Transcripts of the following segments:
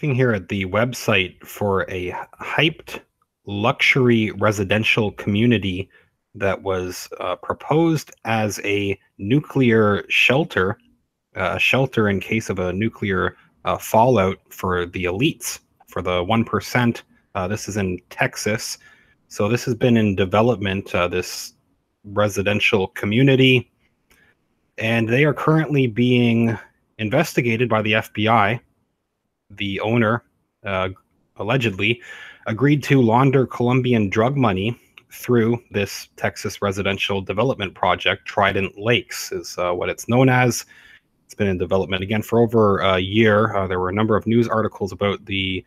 Looking here at the website for a hyped luxury residential community that was proposed as a nuclear shelter, a shelter in case of a nuclear fallout for the elites, for the 1%. This is in Texas. So this has been in development, this residential community, and they are currently being investigated by the FBI. The owner allegedly agreed to launder Colombian drug money through this Texas residential development project. Trident Lakes is what it's known as. It's been in development again for over a year. There were a number of news articles about the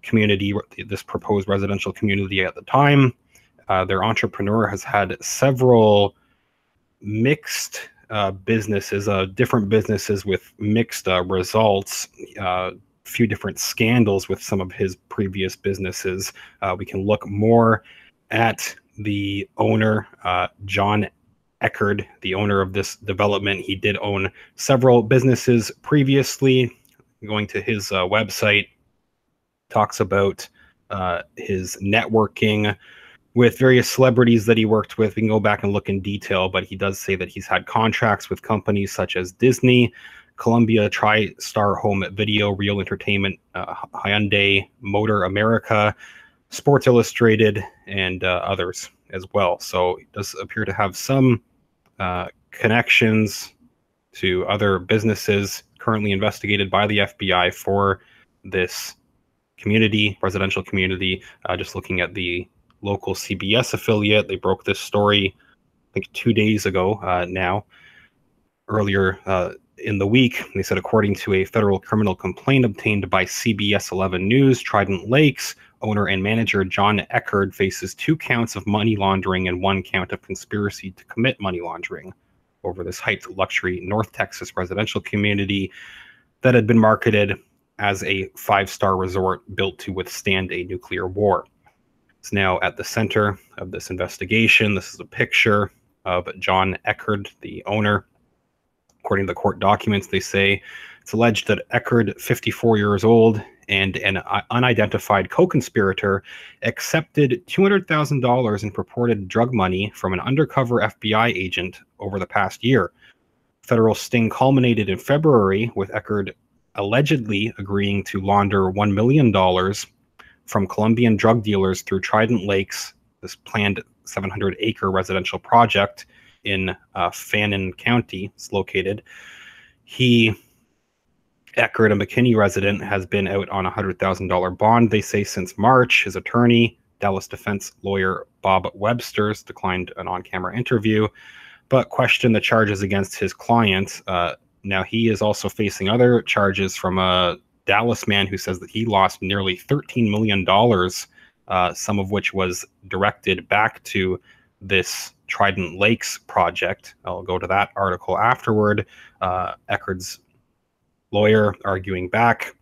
community, this proposed residential community at the time. Their entrepreneur has had several mixed businesses, different businesses with mixed results. Few different scandals with some of his previous businesses. We can look more at the owner, John Eckerd, the owner of this development. He did own several businesses previously. Going to his website, talks about his networking with various celebrities that he worked with. We can go back and look in detail, but he does say that he's had contracts with companies such as Disney, Columbia, TriStar Home Video, Real Entertainment, Hyundai, Motor America, Sports Illustrated, and others as well. So it does appear to have some connections to other businesses currently investigated by the FBI for this community, residential community. Just looking at the local CBS affiliate, they broke this story, I think 2 days ago now, earlier in the week. They said, according to a federal criminal complaint obtained by CBS 11 News, Trident Lakes owner and manager John Eckerd faces 2 counts of money laundering and 1 count of conspiracy to commit money laundering over this hyped luxury North Texas residential community that had been marketed as a 5-star resort built to withstand a nuclear war. It's now at the center of this investigation. This is a picture of John Eckerd, the owner. According to the court documents, they say it's alleged that Eckerd, 54 years old, and an unidentified co-conspirator accepted $200,000 in purported drug money from an undercover FBI agent over the past year. Federal sting culminated in February with Eckerd allegedly agreeing to launder $1 million from Colombian drug dealers through Trident Lakes, this planned 700-acre residential project in Fannin County. It's located. Eckerd, a McKinney resident, has been out on a $100,000 bond, they say, since March. His attorney, Dallas defense lawyer Bob Webster's, declined an on-camera interview, but questioned the charges against his client. Now, he is also facing other charges from a Dallas man who says that he lost nearly $13 million, some of which was directed back to this Trident Lakes project. I'll go to that article afterward. Eckerd's lawyer arguing back,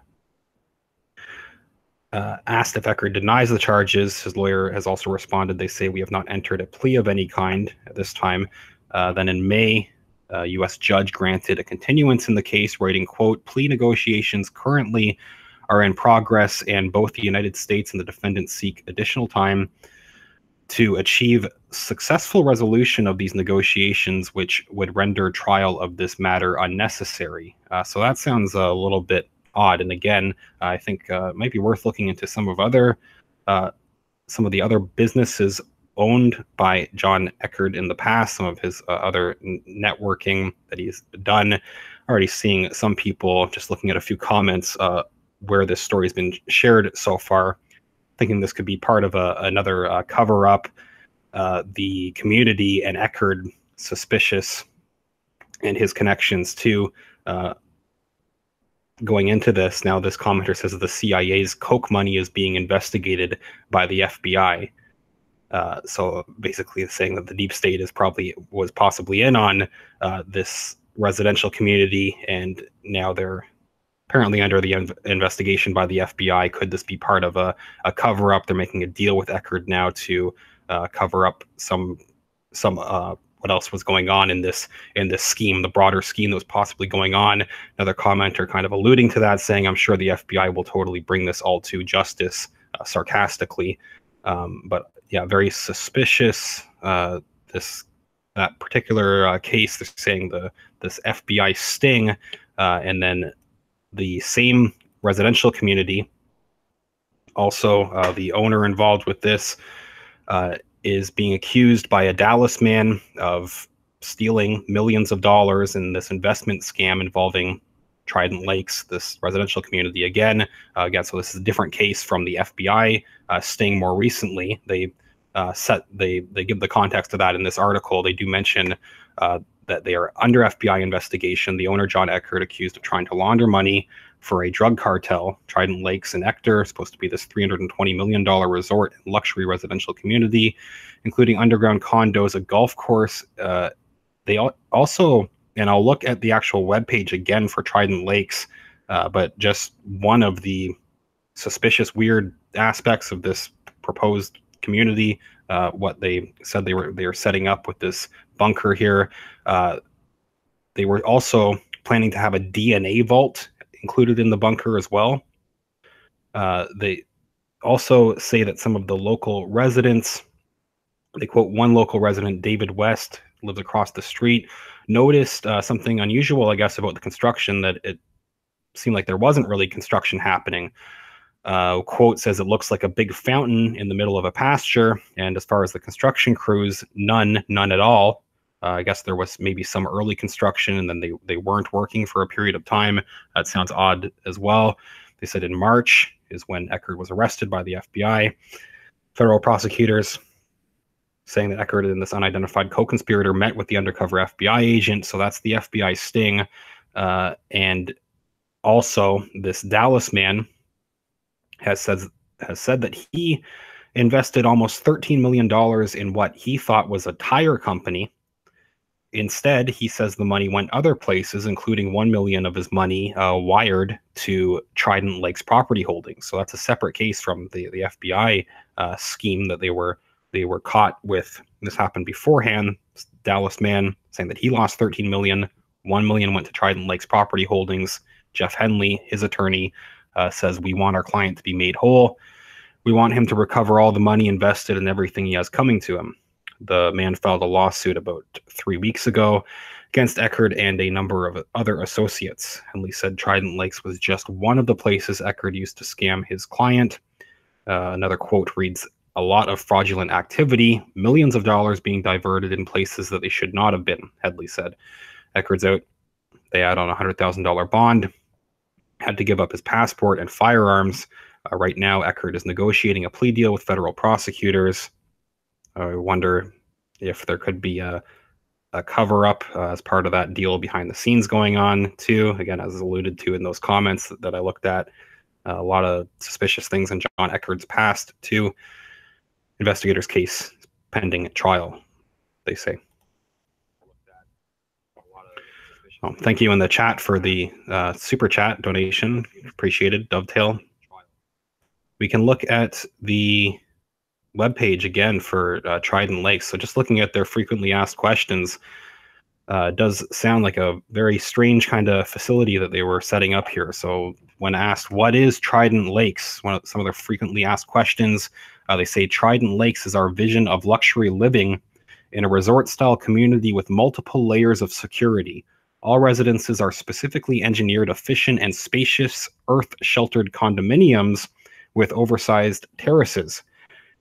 asked if Eckerd denies the charges. His lawyer has also responded. They say, "We have not entered a plea of any kind at this time." Then in May, a U.S. judge granted a continuance in the case, writing, quote, "Plea negotiations currently are in progress, and both the United States and the defendant seek additional time to achieve successful resolution of these negotiations, which would render trial of this matter unnecessary." So that sounds a little bit odd. And again, I think it might be worth looking into some of the other businesses owned by John Eckerd in the past, some of his other networking that he's done. Already seeing some people, just looking at a few comments where this story has been shared so far, thinking this could be part of another cover-up. The community and Eckerd suspicious, and his connections to going into this. Now, this commenter says that the CIA's Coke money is being investigated by the FBI. So basically saying that the deep state was possibly in on this residential community, and now they're apparently under the investigation by the FBI. Could this be part of a cover-up? They're making a deal with Eckerd now to cover up some what else was going on in this scheme, the broader scheme that was possibly going on. Another commenter kind of alluding to that, saying, "I'm sure the FBI will totally bring this all to justice," sarcastically. But yeah, very suspicious. That particular case, they're saying this FBI sting, and then the same residential community. Also, the owner involved with this is being accused by a Dallas man of stealing millions of dollars in this investment scam involving Trident Lakes, this residential community. Again, so this is a different case from the FBI sting more recently. They give the context of that in this article. They do mention that they are under FBI investigation. The owner, John Eckert, accused of trying to launder money for a drug cartel. Trident Lakes and Ector, supposed to be this $320 million resort and luxury residential community, including underground condos, a golf course. They also, and I'll look at the actual webpage again for Trident Lakes, but just one of the suspicious, weird aspects of this proposed community, what they said they were setting up with this bunker here. They were also planning to have a DNA vault included in the bunker as well. They also say that some of the local residents, they quote one local resident, David West, lives across the street, noticed something unusual, I guess, about the construction, that it seemed like there wasn't really construction happening. Quote says, "It looks like a big fountain in the middle of a pasture, and as far as the construction crews, none at all." I guess there was maybe some early construction, and then they weren't working for a period of time. That sounds odd as well. They said in March is when Eckert was arrested by the FBI. Federal prosecutors saying that Eckert and this unidentified co-conspirator met with the undercover FBI agent, so that's the FBI sting. And also, this Dallas man has said that he invested almost $13 million in what he thought was a tire company. Instead, he says the money went other places, including $1 million of his money wired to Trident Lakes property holdings. So that's a separate case from the FBI scheme that they were caught with. This happened beforehand. This Dallas man saying that he lost $13 million. $1 million went to Trident Lakes property holdings. Jeff Henley, his attorney, says, "We want our client to be made whole. We want him to recover all the money invested and everything he has coming to him." The man filed a lawsuit about 3 weeks ago against Eckert and a number of other associates. Henley said Trident Lakes was just one of the places Eckert used to scam his client. Another quote reads, "A lot of fraudulent activity, millions of dollars being diverted in places that they should not have been," Henley said. Eckert's out. They add on a $100,000 bond, had to give up his passport and firearms. Right now, Eckert is negotiating a plea deal with federal prosecutors. I wonder if there could be a cover-up as part of that deal behind the scenes going on, too. Again, as alluded to in those comments that I looked at, a lot of suspicious things in John Eckert's past, too. Investigators' case pending at trial, they say. Thank you in the chat for the super chat donation. Appreciated. Dovetail. We can look at the webpage again for Trident Lakes. So just looking at their frequently asked questions, does sound like a very strange kind of facility that they were setting up here. So when asked, what is Trident Lakes? Some of their frequently asked questions, they say Trident Lakes is our vision of luxury living in a resort-style community with multiple layers of security. All residences are specifically engineered, efficient, and spacious earth-sheltered condominiums with oversized terraces.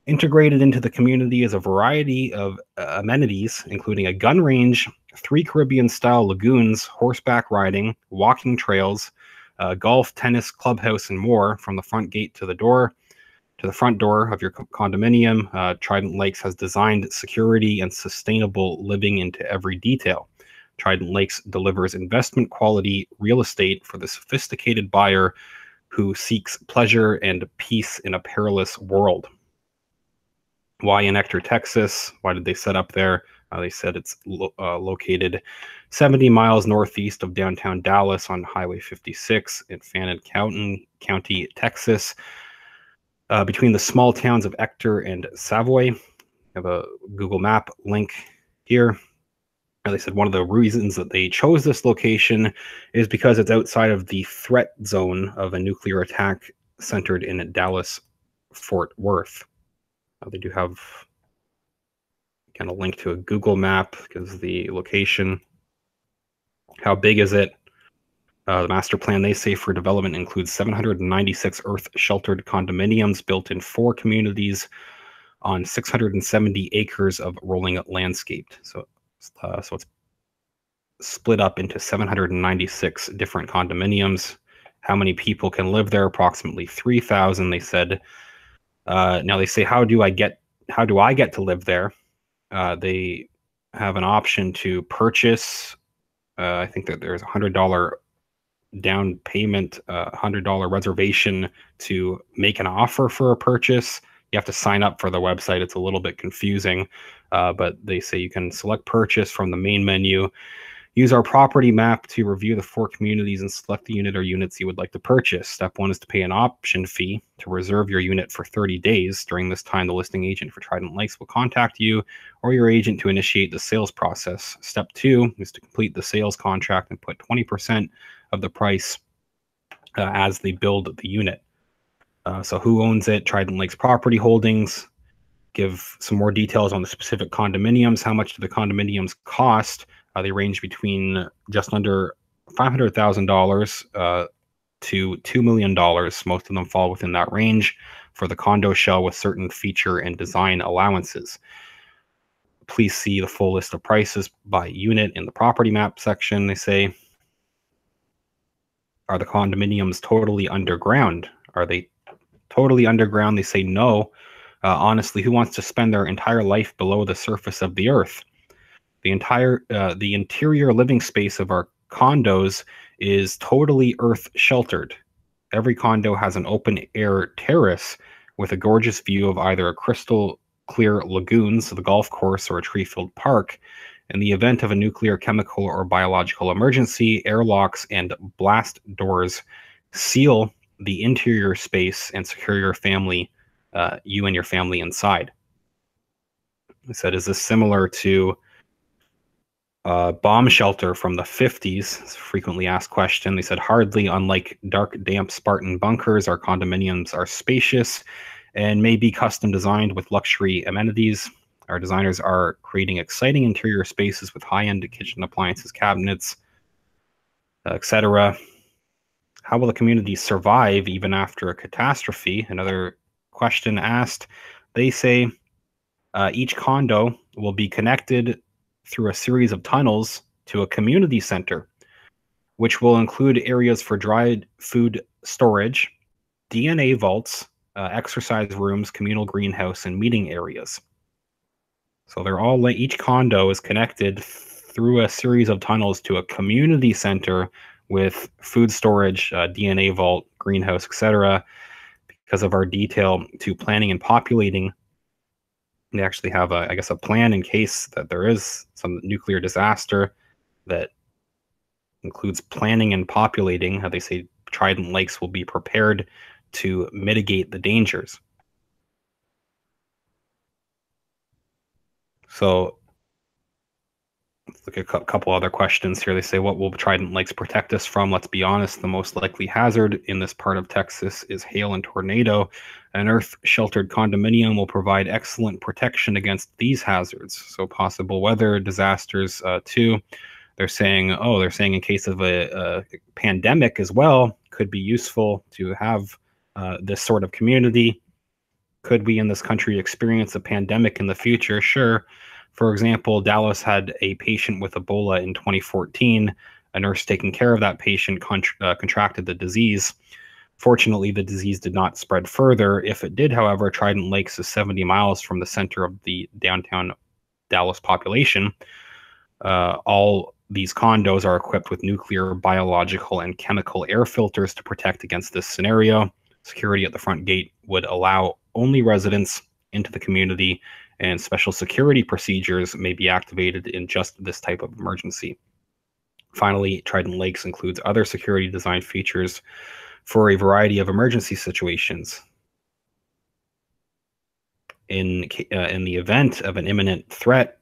Integrated into the community is a variety of amenities, including a gun range, 3 Caribbean-style lagoons, horseback riding, walking trails, golf, tennis, clubhouse, and more. From the front gate to the front door of your condominium, Trident Lakes has designed security and sustainable living into every detail. Trident Lakes delivers investment-quality real estate for the sophisticated buyer who seeks pleasure and peace in a perilous world. Why in Ector, Texas? Why did they set up there? They said it's located 70 miles northeast of downtown Dallas on Highway 56 in Fannin County, Texas, between the small towns of Ector and Savoy. I have a Google Map link here. And they said one of the reasons that they chose this location is because it's outside of the threat zone of a nuclear attack centered in Dallas, Fort Worth. They do have kind of link to a Google map because the location. How big is it? The master plan they say for development includes 796 earth-sheltered condominiums built in 4 communities on 670 acres of rolling landscaped. So it's split up into 796 different condominiums. How many people can live there? Approximately 3,000. They said. Now they say, how do I get to live there? They have an option to purchase. I think that there's $100 down payment, $100 reservation to make an offer for a purchase. You have to sign up for the website. It's a little bit confusing, but they say you can select purchase from the main menu. Use our property map to review the 4 communities and select the unit or units you would like to purchase. Step 1 is to pay an option fee to reserve your unit for 30 days. During this time, the listing agent for Trident Lakes will contact you or your agent to initiate the sales process. Step 2 is to complete the sales contract and put 20% of the price as they build the unit. So who owns it? Trident Lakes Property Holdings. Give some more details on the specific condominiums. How much do the condominiums cost? They range between just under $500,000 to $2 million. Most of them fall within that range for the condo shell with certain feature and design allowances. Please see the full list of prices by unit in the property map section. They say, are the condominiums totally underground? Are they totally underground? They say no. Honestly, who wants to spend their entire life below the surface of the earth? The interior living space of our condos is totally earth sheltered. Every condo has an open air terrace with a gorgeous view of either a crystal clear lagoon, so the golf course, or a tree-filled park. In the event of a nuclear, chemical, or biological emergency, airlocks and blast doors seal the interior space and secure your family, you and your family inside. I said, is this similar to bomb shelter from the 50s? It's a frequently asked question. They said, hardly. Unlike dark, damp Spartan bunkers, our condominiums are spacious and may be custom designed with luxury amenities. Our designers are creating exciting interior spaces with high-end kitchen appliances, cabinets, etc. How will the community survive even after a catastrophe? Another question asked. They say each condo will be connected through a series of tunnels to a community center, which will include areas for dried food storage, DNA vaults, exercise rooms, communal greenhouse, and meeting areas. So they're all, each condo is connected through a series of tunnels to a community center with food storage, DNA vault, greenhouse, etc. Because of our detail to planning and populating, they actually have I guess a plan in case that there is some nuclear disaster that includes planning and populating. How they say Trident Lakes will be prepared to mitigate the dangers. So let's look at a couple other questions here. They say, what will Trident Lakes protect us from? Let's be honest, the most likely hazard in this part of Texas is hail and tornado. An earth-sheltered condominium will provide excellent protection against these hazards. So possible weather disasters too. They're saying in case of a pandemic as well, could be useful to have this sort of community. Could we in this country experience a pandemic in the future? Sure. For example, Dallas had a patient with Ebola in 2014. A nurse taking care of that patient contracted the disease. Fortunately, the disease did not spread further. If it did, however, Trident Lakes is 70 miles from the center of the downtown Dallas population. All these condos are equipped with nuclear, biological, and chemical air filters to protect against this scenario. Security at the front gate would allow only residents into the community, and special security procedures may be activated in just this type of emergency. Finally, Trident Lakes includes other security design features for a variety of emergency situations. In the event of an imminent threat,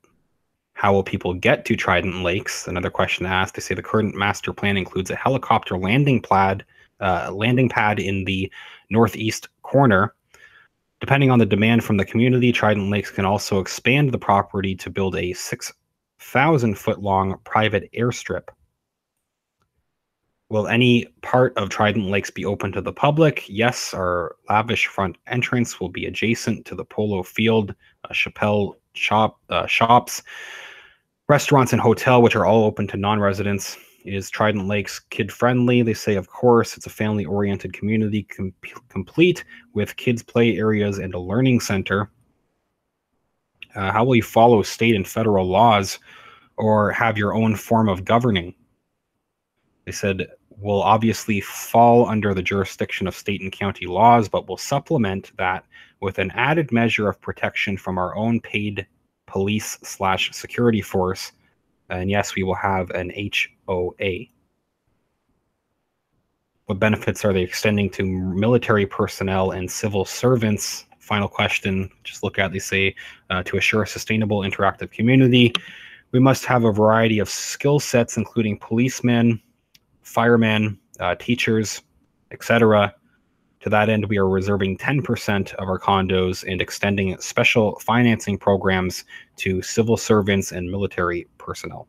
How will people get to Trident Lakes? Another question asked. They say the current master plan includes a helicopter landing pad in the northeast corner. Depending on the demand from the community, Trident Lakes can also expand the property to build a 6,000-foot-long private airstrip. Will any part of Trident Lakes be open to the public? Yes, our lavish front entrance will be adjacent to the polo field, Chappelle shops, restaurants, and hotel, which are all open to non-residents. Is Trident Lakes kid-friendly? They say, of course. It's a family-oriented community complete with kids' play areas and a learning center. How will you follow state and federal laws or have your own form of governing? They said, will obviously fall under the jurisdiction of state and county laws, but will supplement that with an added measure of protection from our own paid police/security force. And yes, we will have an HOA. What benefits are they extending to military personnel and civil servants? Final question, just look at, they say, to assure a sustainable interactive community, we must have a variety of skill sets, including policemen, firemen, teachers, etc. To that end, we are reserving 10% of our condos and extending special financing programs to civil servants and military personnel.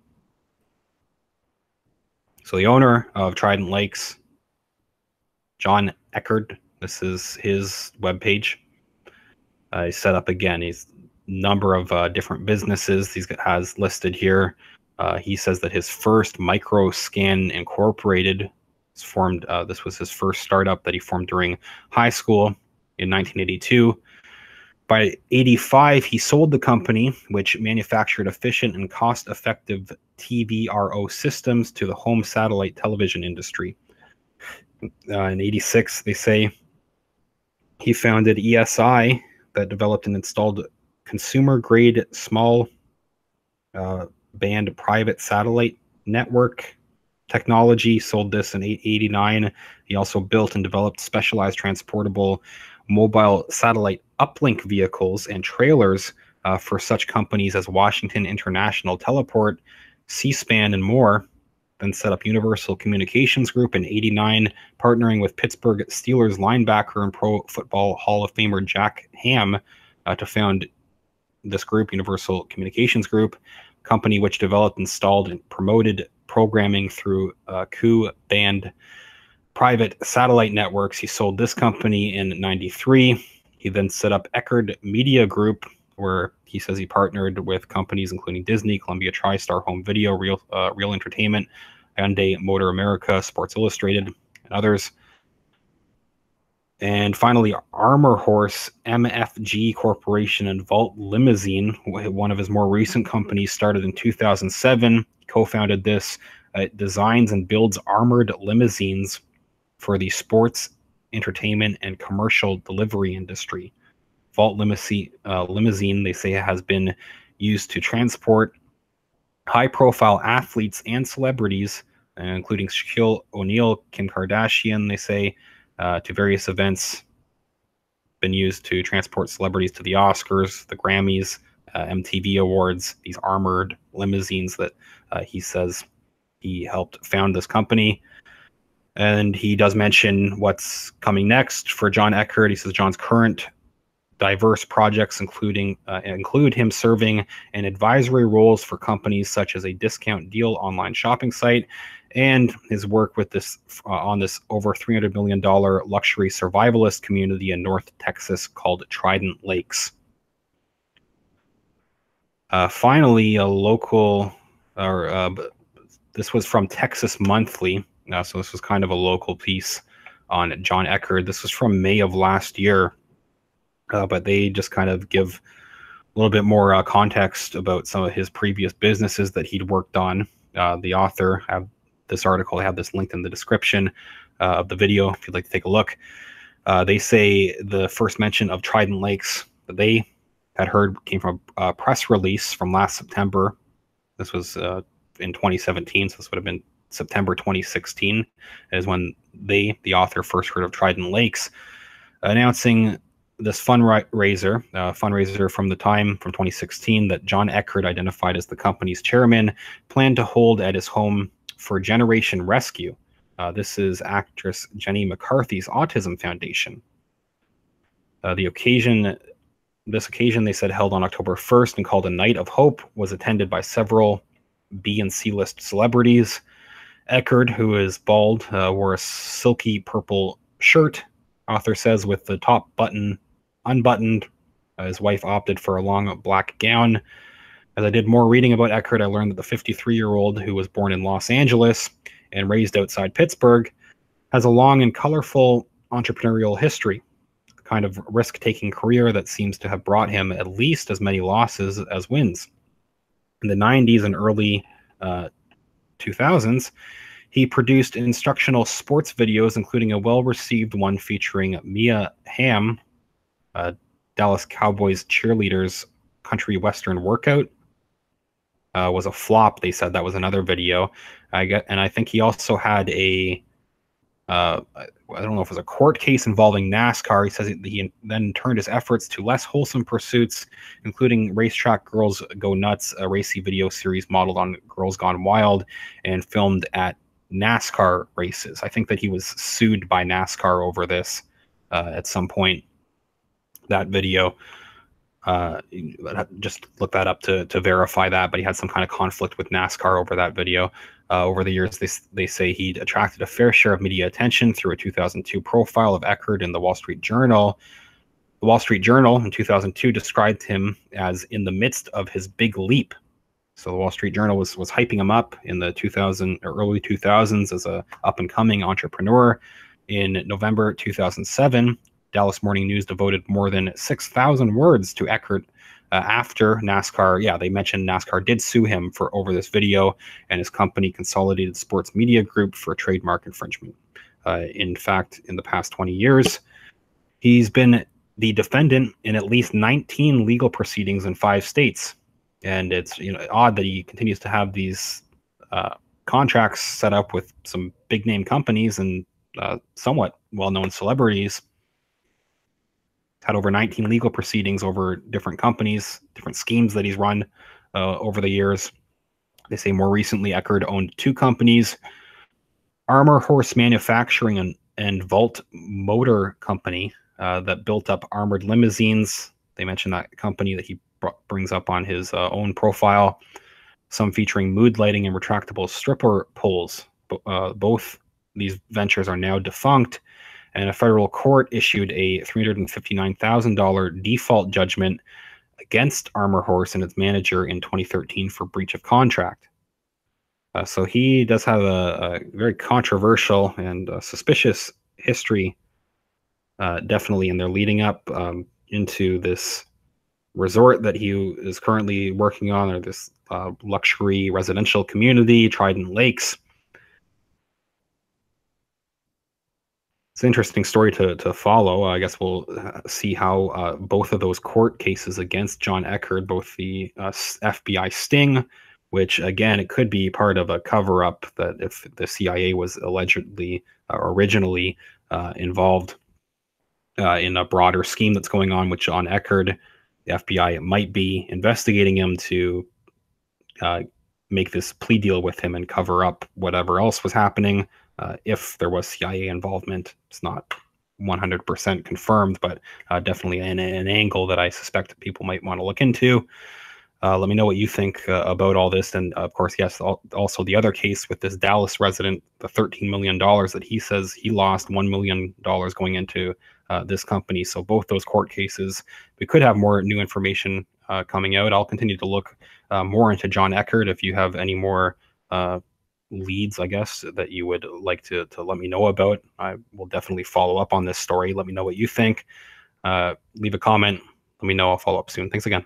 So the owner of Trident Lakes, John Eckert, this is his webpage. He's set up again. He's number of different businesses he has listed here. He says that his first Microscan Incorporated was formed. This was his first startup that he formed during high school in 1982. By 85, he sold the company, which manufactured efficient and cost-effective TVRO systems to the home satellite television industry. In 86, they say, he founded ESI that developed and installed consumer-grade small band private satellite network technology, sold this in 89. He also built and developed specialized transportable mobile satellite uplink vehicles and trailers for such companies as Washington International Teleport, C-SPAN, and more. Then set up Universal Communications Group in 89, partnering with Pittsburgh Steelers linebacker and Pro Football Hall of Famer Jack Ham to found this group, Universal Communications Group, company which developed, installed, and promoted programming through Ku-band private satellite networks. He sold this company in 93. He then set up Eckerd Media Group, where he says he partnered with companies including Disney, Columbia TriStar Home Video, Real Entertainment, Hyundai Motor America, Sports Illustrated, and others. And finally, Armor Horse, MFG Corporation, and Vault Limousine, one of his more recent companies, started in 2007. Co-founded this. It designs and builds armored limousines for the sports, entertainment, and commercial delivery industry. Vault Limousine, they say, has been used to transport high-profile athletes and celebrities, including Shaquille O'Neal, Kim Kardashian, they say, to various events. Been used to transport celebrities to the Oscars, the Grammys, MTV Awards, these armored limousines that he says he helped found this company. And he does mention what's coming next for John Eckert. He says John's current diverse projects include him serving in advisory roles for companies such as a discount deal online shopping site, and his work with this on this over $300 million luxury survivalist community in North Texas called Trident Lakes. Finally, a local, this was from Texas Monthly, so this was kind of a local piece on John Eckert. This was from May of last year. But they just kind of give a little bit more context about some of his previous businesses that he'd worked on. The author have this article. I have this linked in the description of the video if you'd like to take a look. They say the first mention of Trident Lakes that they had heard came from a press release from last September. This was in 2017, so this would have been September 2016 is when the author, first heard of Trident Lakes, announcing this fundraiser from the time from 2016 that John Eckert identified as the company's chairman, planned to hold at his home for Generation Rescue. This is actress Jenny McCarthy's Autism Foundation. This occasion, they said, held on October 1st and called a Night of Hope, was attended by several B and C list celebrities. Eckert, who is bald, wore a silky purple shirt, author says, with the top button unbuttoned. His wife opted for a long black gown. As I did more reading about Eckert, I learned that the 53-year-old, who was born in Los Angeles and raised outside Pittsburgh, has a long and colorful entrepreneurial history, a kind of risk-taking career that seems to have brought him at least as many losses as wins. In the 90s and early 2000s, he produced instructional sports videos, including a well-received one featuring Mia Hamm, Dallas Cowboys cheerleaders' country western workout. Was a flop. They said that was another video. And I think he also had I don't know if it was a court case involving NASCAR. He says he then turned his efforts to less wholesome pursuits, including Racetrack Girls Go Nuts, a racy video series modeled on Girls Gone Wild and filmed at NASCAR races. I think that he was sued by NASCAR over this at some point, that video. Just look that up to verify that, but he had some kind of conflict with NASCAR over that video. Over the years, they say he attracted a fair share of media attention through a 2002 profile of Eckert in the Wall Street Journal. The Wall Street Journal in 2002 described him as in the midst of his big leap. So the Wall Street Journal was hyping him up in the early 2000s as a up-and-coming entrepreneur. In November 2007, Dallas Morning News devoted more than 6,000 words to Eckert after NASCAR. Yeah, they mentioned NASCAR did sue him for over this video, and his company, Consolidated Sports Media Group, for trademark infringement. In fact, in the past 20 years, he's been the defendant in at least 19 legal proceedings in 5 states. And it's odd that he continues to have these contracts set up with some big name companies and somewhat well-known celebrities. Had over 19 legal proceedings over different companies, different schemes that he's run over the years. They say more recently, Eckert owned 2 companies, Armor Horse Manufacturing and Volt Motor Company, that built up armored limousines. They mentioned that company that he brings up on his own profile, some featuring mood lighting and retractable stripper poles. Both these ventures are now defunct, and a federal court issued a $359,000 default judgment against Armor Horse and its manager in 2013 for breach of contract. So he does have a very controversial and suspicious history, definitely, and they're leading up into this resort that he is currently working on, or this luxury residential community, Trident Lakes. It's an interesting story to follow. I guess we'll see how both of those court cases against John Eckert, both the FBI sting, which again, it could be part of a cover-up, that if the CIA was allegedly originally involved in a broader scheme that's going on with John Eckert, the FBI might be investigating him to make this plea deal with him and cover up whatever else was happening. If there was CIA involvement, it's not 100% confirmed, but definitely an angle that I suspect that people might want to look into. Let me know what you think about all this. And of course, yes, also the other case with this Dallas resident, the $13 million that he says he lost, $1 million going into this company. So both those court cases, we could have more new information coming out. I'll continue to look more into John Eckert. If you have any more leads, I guess, that you would like to let me know about, I will definitely follow up on this story. Let me know what you think. Leave a comment. Let me know. I'll follow up soon. Thanks again.